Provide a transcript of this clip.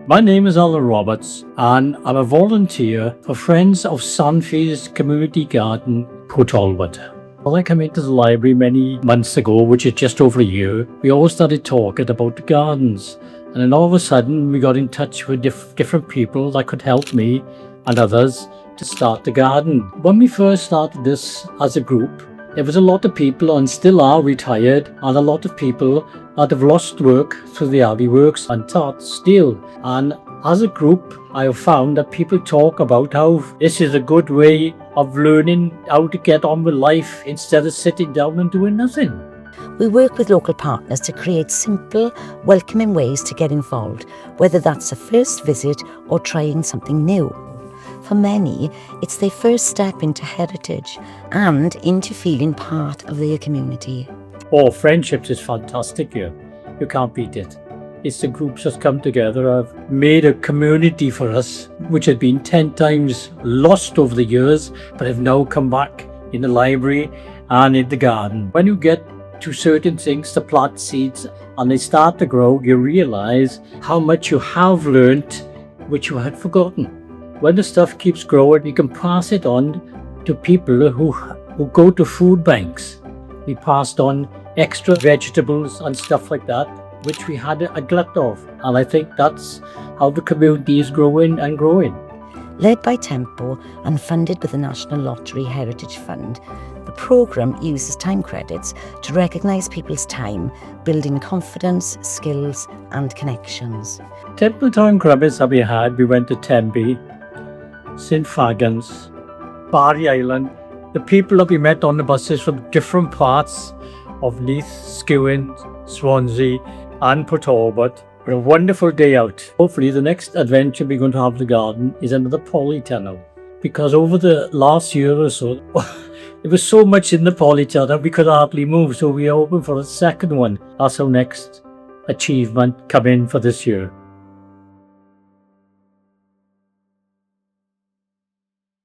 My name is Alan Roberts and I'm a volunteer for Friends of Sandfields Community Garden, Port Talbot. When I came into the library many months ago, which is just over a year, we all started talking about the gardens. And then all of a sudden we got in touch with different people that could help me and others to start the garden. When we first started this as a group, there was a lot of people and still are retired, and a lot of people that have lost work through the alley works and taught still. And as a group, I have found that people talk about how this is a good way of learning how to get on with life instead of sitting down and doing nothing. We work with local partners to create simple, welcoming ways to get involved, whether that's a first visit or trying something new. For many, it's their first step into heritage and into feeling part of their community. Oh, friendships is fantastic here. You can't beat it. It's the groups that come together have made a community for us, which had been 10 times lost over the years, but have now come back in the library and in the garden. When you get to certain things to plant seeds and they start to grow, you realise how much you have learnt which you had forgotten. When the stuff keeps growing, you can pass it on to people who go to food banks. We passed on extra vegetables and stuff like that, which we had a glut of. And I think that's how the community is growing and growing. Led by Tempo and funded with the National Loteri Heritage Fund, the programme uses time credits to recognise people's time, building confidence, skills and connections. Temple time credits that we had, we went to Tenby, St Fagans, Barry Island. The people that we met on the buses from different parts of Leith, Skewen, Swansea and Port Talbot. But a wonderful day out. Hopefully the next adventure we're going to have in the garden is another polytunnel. Because over the last year or so, there was so much in the polytunnel we could hardly move. So we are hoping for a second one. That's our next achievement coming for this year.